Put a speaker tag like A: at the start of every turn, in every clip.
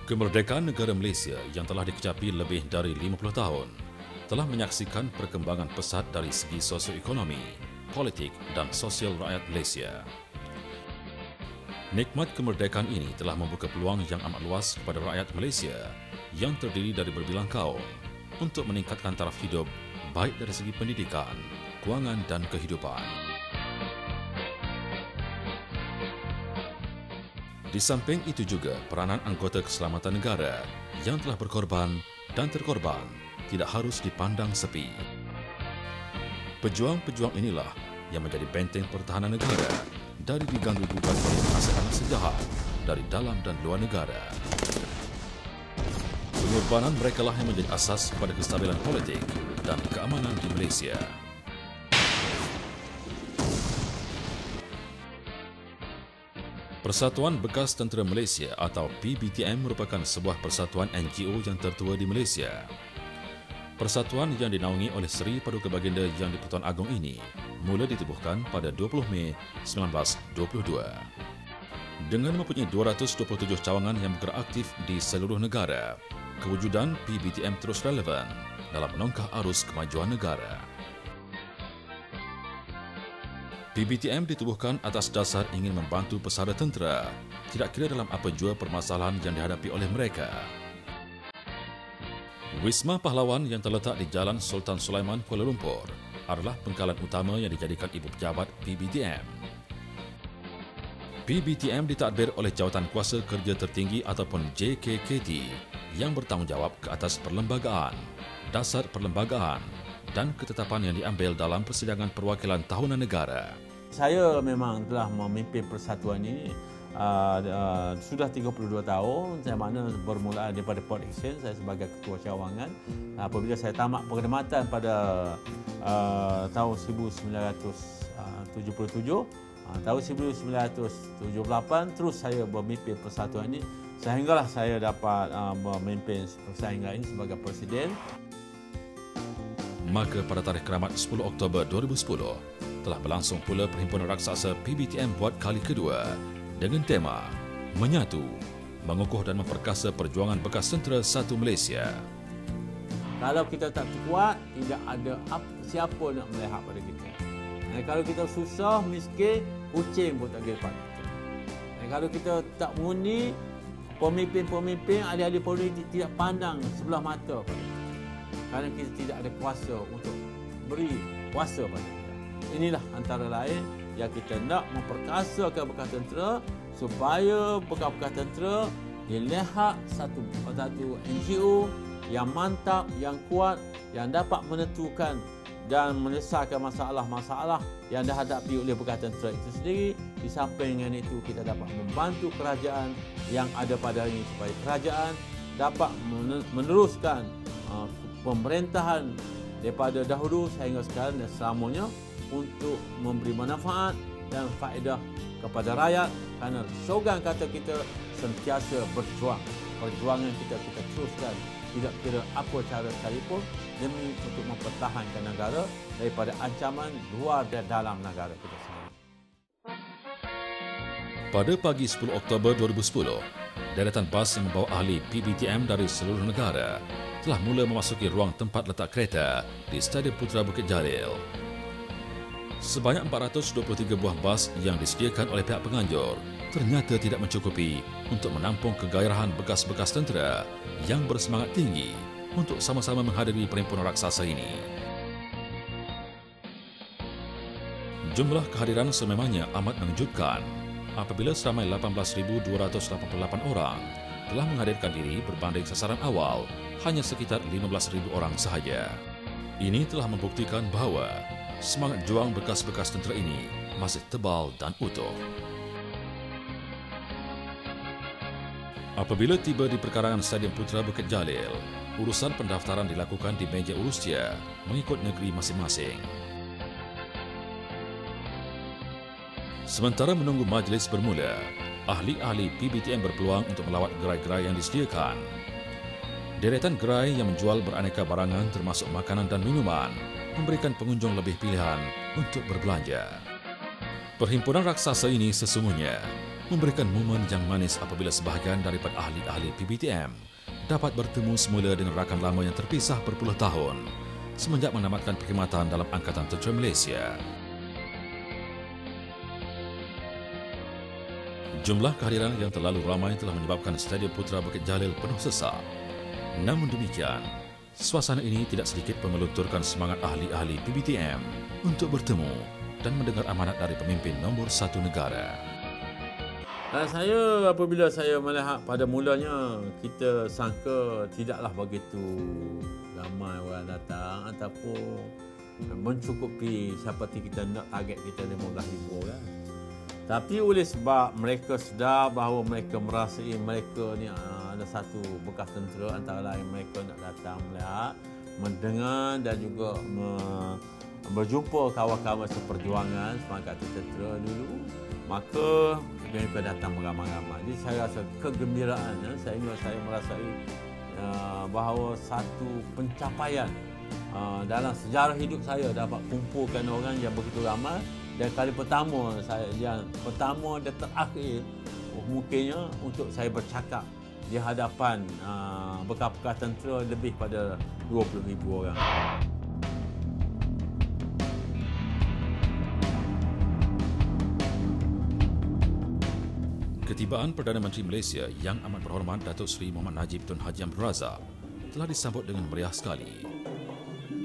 A: Kemerdekaan negara Malaysia yang telah dikecapi lebih dari 50 tahun telah menyaksikan perkembangan pesat dari segi sosioekonomi, politik dan sosial rakyat Malaysia. Nikmat kemerdekaan ini telah membuka peluang yang amat luas kepada rakyat Malaysia yang terdiri dari berbilang kaum untuk meningkatkan taraf hidup baik dari segi pendidikan, kewangan dan kehidupan. Di samping itu juga peranan anggota keselamatan negara yang telah berkorban dan terkorban tidak harus dipandang sepi. Pejuang-pejuang inilah yang menjadi benteng pertahanan negara dari diganggu gugat oleh anak sejahat dari dalam dan luar negara. Pengorbanan mereka lah yang menjadi asas kepada kestabilan politik dan keamanan di Malaysia. Persatuan Bekas Tentera Malaysia atau PBTM merupakan sebuah persatuan NGO yang tertua di Malaysia. Persatuan yang dinaungi oleh Seri Paduka Baginda Yang di-Pertuan Agong ini mula ditubuhkan pada 20 Mei 1922. Dengan mempunyai 227 cawangan yang bergerak aktif di seluruh negara, kewujudan PBTM terus relevan dalam menongkah arus kemajuan negara. PBTM ditubuhkan atas dasar ingin membantu pesara tentera, tidak kira dalam apa jua permasalahan yang dihadapi oleh mereka. Wisma Pahlawan yang terletak di Jalan Sultan Sulaiman, Kuala Lumpur adalah pengkalan utama yang dijadikan ibu pejabat PBTM. PBTM ditadbir oleh Jawatan Kuasa Kerja Tertinggi ataupun JKKT yang bertanggungjawab ke atas perlembagaan, dasar perlembagaan dan ketetapan yang diambil dalam persidangan perwakilan tahunan negara.
B: Saya memang telah memimpin persatuan ini sudah 32 tahun, saya mana bermula daripada Port Exchange, saya sebagai ketua cawangan. Apabila saya tamat perkhidmatan pada tahun 1977, tahun 1978 terus saya memimpin persatuan ini sehinggalah saya dapat memimpin persaingan ini sebagai presiden.
A: Maka pada tarikh keramat 10 Oktober 2010 telah berlangsung pula Perhimpunan Raksasa PBTM buat kali kedua dengan tema Menyatu, Mengukuh dan Memperkasa Perjuangan Bekas Tentera Satu Malaysia.
B: Kalau kita tak kuat, tidak ada siapa nak melihat pada kita. Dan kalau kita susah, miskin, kucing pun tak kira pada kita. Dan kalau kita tak mengundi, pemimpin-pemimpin, ahli-ahli politik tidak pandang sebelah mata pada kita. Kerana kita tidak ada kuasa untuk beri kuasa pada kita. Inilah antara lain yang kita nak memperkasakan bekas tentera supaya bekas tentera dilihat satu NGO yang mantap, yang kuat, yang dapat menentukan dan menyelesaikan masalah-masalah yang dihadapi oleh bekas tentera itu sendiri. Di samping dengan itu, kita dapat membantu kerajaan yang ada pada hari ini supaya kerajaan dapat meneruskan pemerintahan daripada dahulu sehingga sekarang dan selamanya untuk memberi manfaat dan faedah kepada rakyat, kerana slogan kata kita sentiasa berjuang. Perjuangan kita teruskan tidak kira apa cara sekalipun demi untuk mempertahankan negara daripada ancaman luar dan dalam negara kita sendiri.
A: Pada pagi 10 Oktober 2010, deretan bas yang membawa ahli PBTM dari seluruh negara telah mula memasuki ruang tempat letak kereta di Stadium Putra Bukit Jalil. Sebanyak 423 buah bas yang disediakan oleh pihak penganjur ternyata tidak mencukupi untuk menampung kegairahan bekas-bekas tentera yang bersemangat tinggi untuk sama-sama menghadiri perhimpunan raksasa ini. Jumlah kehadiran sememangnya amat mengejutkan apabila seramai 18,288 orang telah menghadirkan diri berbanding sasaran awal hanya sekitar 15,000 orang sahaja. Ini telah membuktikan bahawa semangat juang bekas-bekas tentera ini masih tebal dan utuh. Apabila tiba di perkarangan Stadium Putra Bukit Jalil, urusan pendaftaran dilakukan di meja urustia mengikut negeri masing-masing. Sementara menunggu majlis bermula, ahli-ahli PBTM berpeluang untuk melawat gerai-gerai yang disediakan. Deretan gerai yang menjual beraneka barangan termasuk makanan dan minuman memberikan pengunjung lebih pilihan untuk berbelanja. Perhimpunan raksasa ini sesungguhnya memberikan momen yang manis apabila sebahagian daripada ahli-ahli PBTM dapat bertemu semula dengan rakan lama yang terpisah berpuluh tahun semenjak menamatkan perkhidmatan dalam Angkatan Tentera Malaysia. Jumlah kehadiran yang terlalu ramai telah menyebabkan Stadium Putra Bukit Jalil penuh sesak. Namun demikian, suasana ini tidak sedikit memelunturkan semangat ahli-ahli PBTM untuk bertemu dan mendengar amanat dari pemimpin nombor 1 negara.
B: Saya apabila saya melihat pada mulanya kita sangka tidaklah begitu ramai orang datang ataupun mencukupi seperti kita nak target kita 15,000 orang. Tapi oleh sebab mereka sedar bahawa mereka merasai mereka ni ada satu bekas tentera, antara lain mereka nak datang melihat, mendengar dan juga berjumpa kawan-kawan seperjuangan semangat tentera dulu, maka mereka datang beramai-ramai. Jadi saya rasa kegembiraan, sehingga saya merasai bahawa satu pencapaian dalam sejarah hidup saya dapat kumpulkan orang yang begitu ramai, dan kali pertama yang pertama dan terakhir mungkinnya untuk saya bercakap di hadapan bekas-bekas tentera lebih pada 20,000 orang.
A: Ketibaan Perdana Menteri Malaysia Yang Amat Berhormat Datuk Seri Muhammad Najib Tun Haji Abdul Razak telah disambut dengan meriah sekali.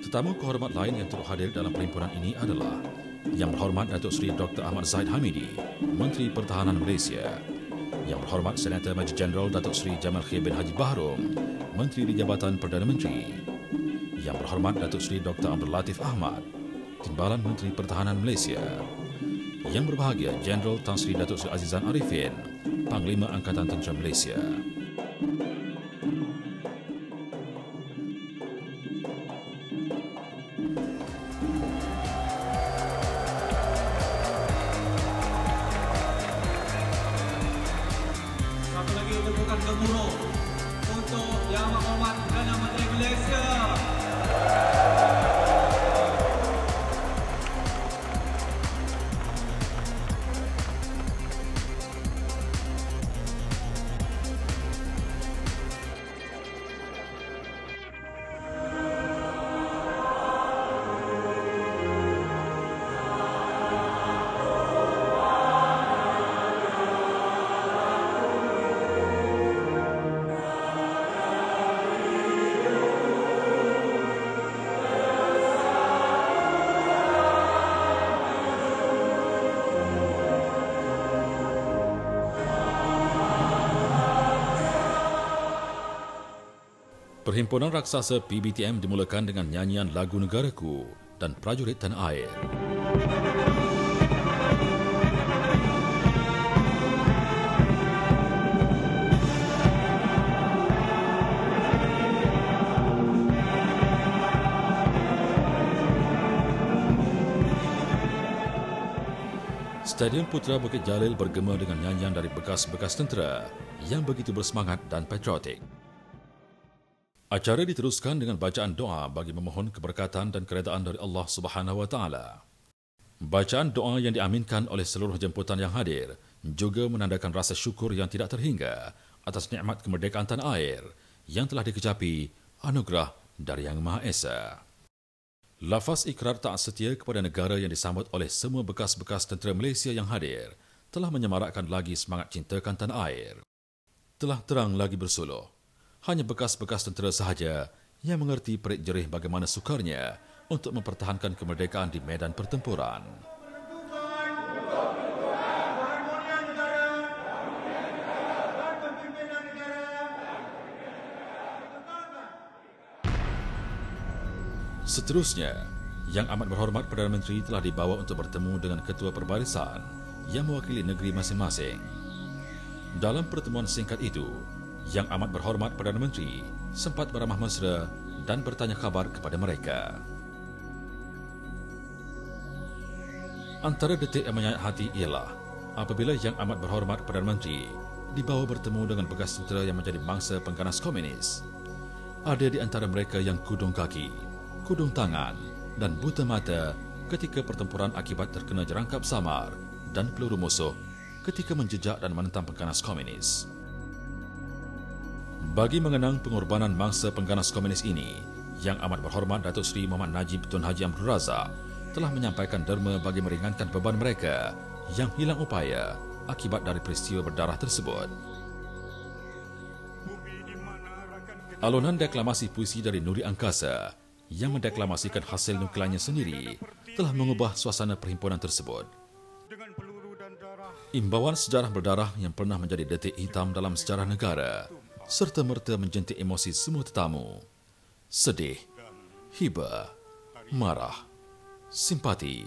A: Tetamu kehormat lain yang turut hadir dalam perhimpunan ini adalah Yang Berhormat Datuk Seri Dr. Ahmad Zahid Hamidi, Menteri Pertahanan Malaysia, Yang Berhormat Senator Major Jeneral Datuk Seri Jamal Khir bin Haji Bahrom, Menteri di Jabatan Perdana Menteri, Yang Berhormat Datuk Seri Dr. Abdul Latif Ahmad, Timbalan Menteri Pertahanan Malaysia, Yang berbahagia Jeneral Tan Sri Datuk Seri Azizan Arifin, Panglima Angkatan Tentera Malaysia.
C: Satu lagi tepukan gemuruh untuk Yang Amat Berhormat Perdana Menteri Malaysia.
A: Perhimpunan raksasa PBTM dimulakan dengan nyanyian lagu Negaraku dan Prajurit Tanah Air. Stadium Putra Bukit Jalil bergema dengan nyanyian dari bekas-bekas tentera yang begitu bersemangat dan patriotik. Acara diteruskan dengan bacaan doa bagi memohon keberkatan dan keredaan dari Allah Subhanahu Wa Taala. Bacaan doa yang diaminkan oleh seluruh jemputan yang hadir juga menandakan rasa syukur yang tidak terhingga atas nikmat kemerdekaan tanah air yang telah dikecapi anugerah dari Yang Maha Esa. Lafaz ikrar taat setia kepada negara yang disambut oleh semua bekas-bekas tentera Malaysia yang hadir telah menyemarakkan lagi semangat cintakan tanah air. Telah terang lagi bersuluh. Hanya bekas-bekas tentera sahaja yang mengerti perik jerih bagaimana sukarnya untuk mempertahankan kemerdekaan di medan pertempuran. Seterusnya, Yang Amat Berhormat Perdana Menteri telah dibawa untuk bertemu dengan Ketua Perbarisan yang mewakili negeri masing-masing. Dalam pertemuan singkat itu, Yang Amat Berhormat Perdana Menteri sempat beramah mesra dan bertanya kabar kepada mereka. Antara detik yang menyayat hati ialah apabila Yang Amat Berhormat Perdana Menteri dibawa bertemu dengan bekas tentera yang menjadi mangsa pengganas komunis. Ada di antara mereka yang kudung kaki, kudung tangan dan buta mata ketika pertempuran akibat terkena jerangkap samar dan peluru musuh ketika menjejak dan menentang pengganas komunis. Bagi mengenang pengorbanan mangsa pengganas komunis ini, Yang Amat Berhormat Datuk Seri Muhammad Najib Tun Haji Abdul Razak telah menyampaikan derma bagi meringankan beban mereka yang hilang upaya akibat dari peristiwa berdarah tersebut. Alunan deklamasi puisi dari Nuri Angkasa yang mendeklamasikan hasil nuklearnya sendiri telah mengubah suasana perhimpunan tersebut. Imbauan sejarah berdarah yang pernah menjadi detik hitam dalam sejarah negara serta-merta menjentik emosi semua tetamu. Sedih, hibah, marah, simpati,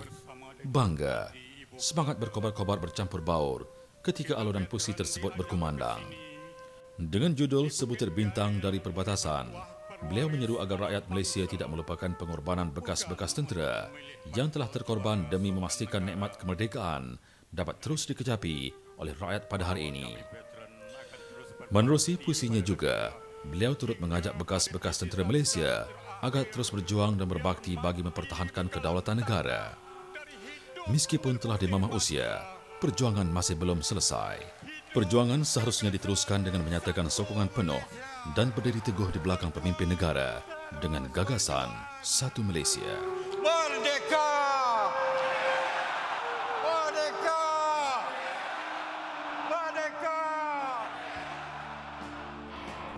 A: bangga, semangat berkobar-kobar bercampur baur ketika alunan puisi tersebut berkumandang. Dengan judul Sebutir Bintang dari Perbatasan, beliau menyeru agar rakyat Malaysia tidak melupakan pengorbanan bekas-bekas tentera yang telah terkorban demi memastikan nikmat kemerdekaan dapat terus dikecapi oleh rakyat pada hari ini. Menerusi puisinya juga, beliau turut mengajak bekas-bekas tentera Malaysia agar terus berjuang dan berbakti bagi mempertahankan kedaulatan negara. Meskipun telah dimamah usia, perjuangan masih belum selesai. Perjuangan seharusnya diteruskan dengan menyatakan sokongan penuh dan berdiri teguh di belakang pemimpin negara dengan gagasan Satu Malaysia.
D: Merdeka! Merdeka! Merdeka!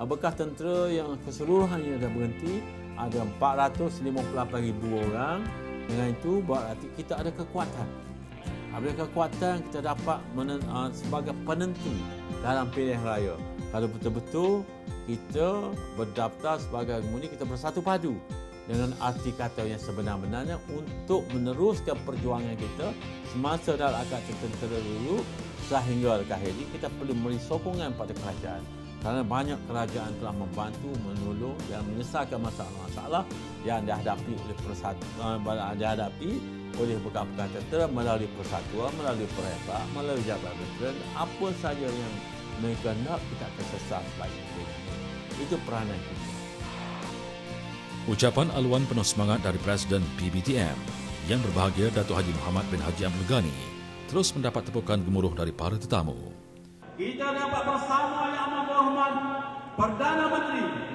B: Bekas tentera yang keseluruhannya dah berhenti ada 458,000 orang. Dengan itu berarti kita ada kekuatan. Apabila kekuatan kita dapat sebagai penentu dalam pilihan raya. Kalau betul-betul kita berdaftar sebagai gemuni, kita bersatu padu dengan arti kata yang sebenar-benarnya untuk meneruskan perjuangan kita semasa dalam akad tentera dulu sehingga ke akhir ini kita perlu memberi sokongan pada kerajaan. Kerana banyak kerajaan telah membantu, menolong dan menyelesaikan masalah-masalah yang dihadapi oleh bekas-bekas tentera melalui persatuan, melalui perhebak, melalui jabatan veteran, apa saja yang mereka nak kita akan selesai sebaik-baiknya. Itu peranan kita.
A: Ucapan aluan penuh semangat dari Presiden PBTM yang berbahagia Datuk Haji Muhammad bin Haji Abdul Ghani terus mendapat tepukan gemuruh dari para tetamu.
C: Kita dapat bersama Yang Amat Berhormat Perdana Menteri